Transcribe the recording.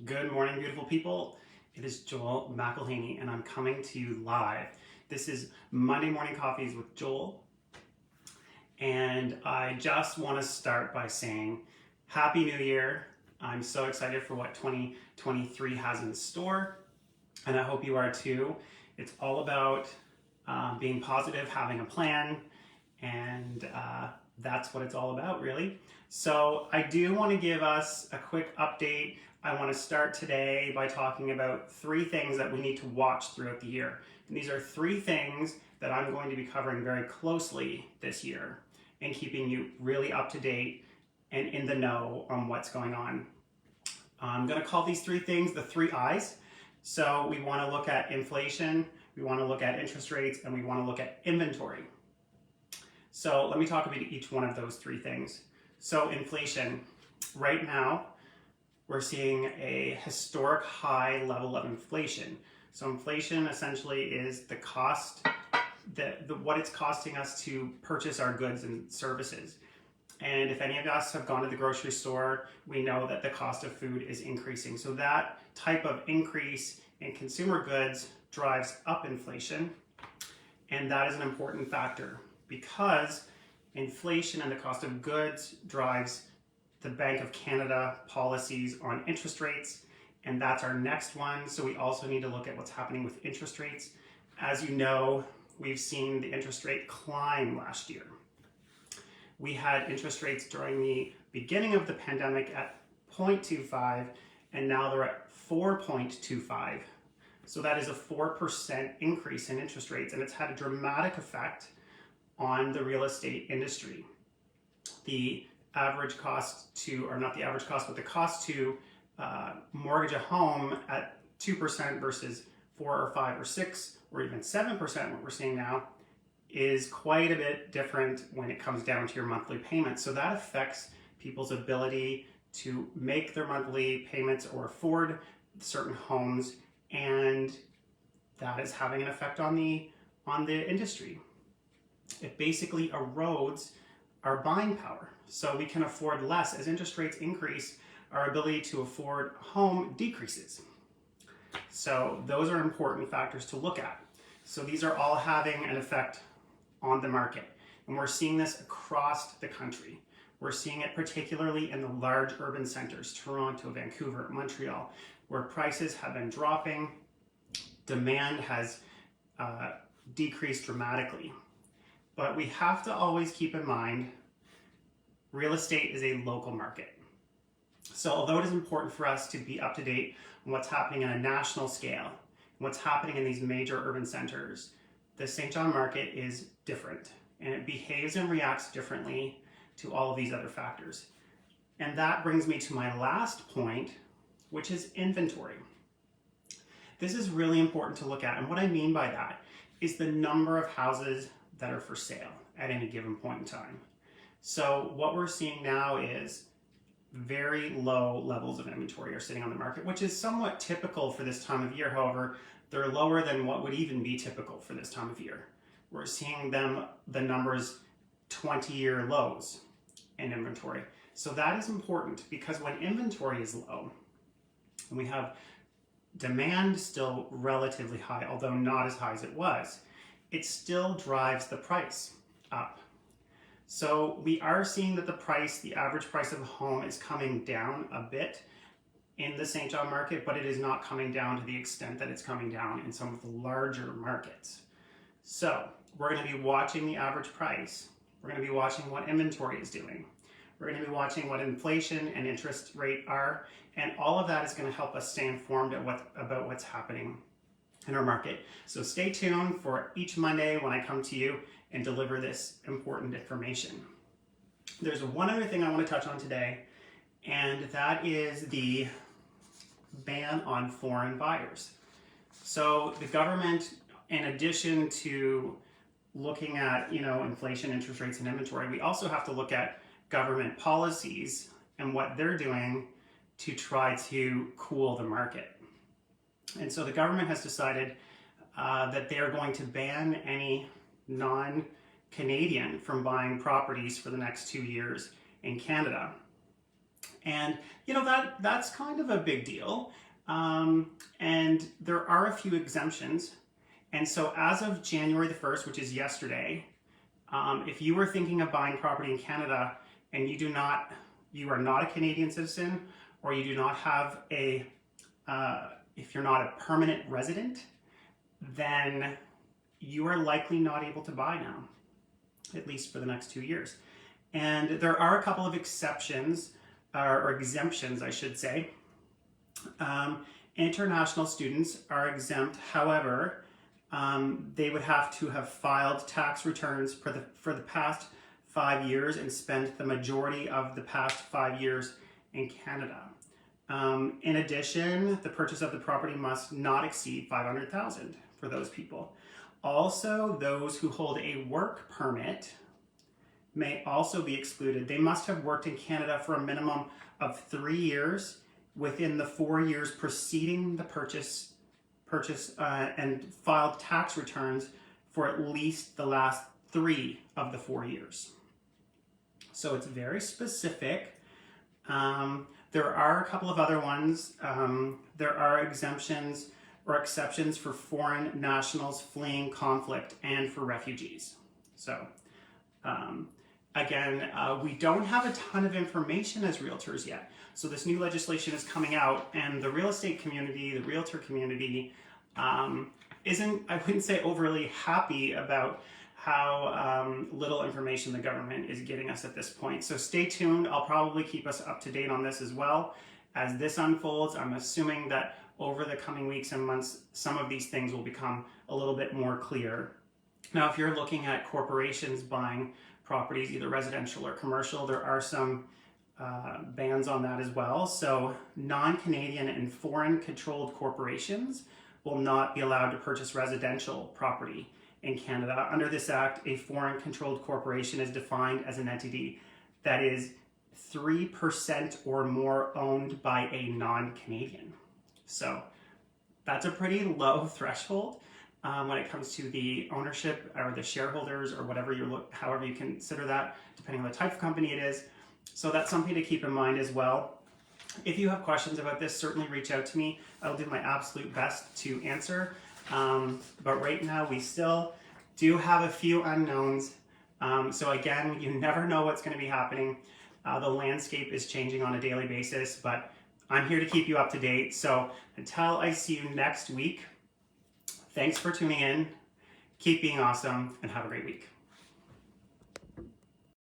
Good morning, beautiful people. It is Joel McElhaney, and I'm coming to you live. This is Monday Morning Coffees with Joel, and I just want to start by saying Happy New Year. I'm so excited for what 2023 has in store, and I hope you are too. It's all about being positive, having a plan, and that's what it's all about, really. So I do want to give us a quick update. I want to start today by talking about 3 things that we need to watch throughout the year. And these are 3 things that I'm going to be covering very closely this year and keeping you really up to date and in the know on what's going on. I'm going to call these 3 things the 3 I's. So we want to look at inflation, we want to look at interest rates, and we want to look at inventory. So let me talk about each one of those 3 things. So inflation, right now, we're seeing a historic high level of inflation. So inflation essentially is the cost, what it's costing us to purchase our goods and services. And if any of us have gone to the grocery store, we know that the cost of food is increasing. So that type of increase in consumer goods drives up inflation. And that is an important factor because inflation and the cost of goods drives the Bank of Canada policies on interest rates, and that's our next one. So we also need to look at what's happening with interest rates. As you know, we've seen the interest rate climb last year. We had interest rates during the beginning of the pandemic at 0.25, and now they're at 4.25. So that is a 4% increase in interest rates, and it's had a dramatic effect on the real estate industry. The average cost to, or not the average cost, but the cost to mortgage a home at 2% versus 4 or 5 or 6 or even 7%, what we're seeing now, is quite a bit different when it comes down to your monthly payments. So that affects people's ability to make their monthly payments or afford certain homes, and that is having an effect on the industry. It basically erodes our buying power. So we can afford less. As interest rates increase, our ability to afford a home decreases. So those are important factors to look at. So these are all having an effect on the market. And we're seeing this across the country. We're seeing it particularly in the large urban centers, Toronto, Vancouver, Montreal, where prices have been dropping. Demand has decreased dramatically. But we have to always keep in mind, real estate is a local market. So although it is important for us to be up to date on what's happening on a national scale, and what's happening in these major urban centers, the St. John market is different, and it behaves and reacts differently to all of these other factors. And that brings me to my last point, which is inventory. This is really important to look at, and what I mean by that is the number of houses that are for sale at any given point in time. So what we're seeing now is very low levels of inventory are sitting on the market, which is somewhat typical for this time of year. However, they're lower than what would even be typical for this time of year. We're seeing the numbers 20-year lows in inventory. So that is important because when inventory is low and we have demand still relatively high, although not as high as it was, it still drives the price up. So we are seeing that the average price of a home is coming down a bit in the St. John market, but it is not coming down to the extent that it's coming down in some of the larger markets. So we're going to be watching the average price. We're going to be watching what inventory is doing. We're going to be watching what inflation and interest rate are, and all of that is going to help us stay informed about what's happening in our market. So stay tuned for each Monday when I come to you and deliver this important information. There's one other thing I want to touch on today, and that is the ban on foreign buyers. So the government, in addition to looking at inflation, interest rates, and inventory, we also have to look at government policies and what they're doing to try to cool the market. And so the government has decided that they're going to ban any non-Canadian from buying properties for the next 2 years in Canada. And that's kind of a big deal. And there are a few exemptions. And so as of January the 1st, which is yesterday, if you were thinking of buying property in Canada and you are not a Canadian citizen, or you do not have if you're not a permanent resident, then you are likely not able to buy now, at least for the next 2 years. And there are a couple of exceptions, or exemptions, I should say. International students are exempt. However, they would have to have filed tax returns for the past 5 years and spent the majority of the past 5 years in Canada. In addition, the purchase of the property must not exceed $500,000 for those people. Also, those who hold a work permit may also be excluded. They must have worked in Canada for a minimum of 3 years within the 4 years preceding the purchase and filed tax returns for at least the last 3 of the 4 years. So it's very specific. There are a couple of other ones. There are exemptions or exceptions for foreign nationals fleeing conflict and for refugees. So again, we don't have a ton of information as realtors yet. So this new legislation is coming out, and the real estate community, the realtor community, isn't, I wouldn't say overly happy about how little information the government is giving us at this point. So stay tuned. I'll probably keep us up to date on this as well. As this unfolds, I'm assuming that over the coming weeks and months, some of these things will become a little bit more clear. Now, if you're looking at corporations buying properties, either residential or commercial, there are some bans on that as well. So non-Canadian and foreign controlled corporations will not be allowed to purchase residential property in Canada. Under this act, a foreign controlled corporation is defined as an entity that is 3% or more owned by a non-Canadian. So that's a pretty low threshold when it comes to the ownership or the shareholders or whatever however you consider that, depending on the type of company it is. So that's something to keep in mind as well. If you have questions about this, certainly reach out to me. I'll do my absolute best to answer. But right now we still do have a few unknowns. So again, you never know what's going to be happening. The landscape is changing on a daily basis, but I'm here to keep you up to date. So until I see you next week, thanks for tuning in. Keep being awesome and have a great week.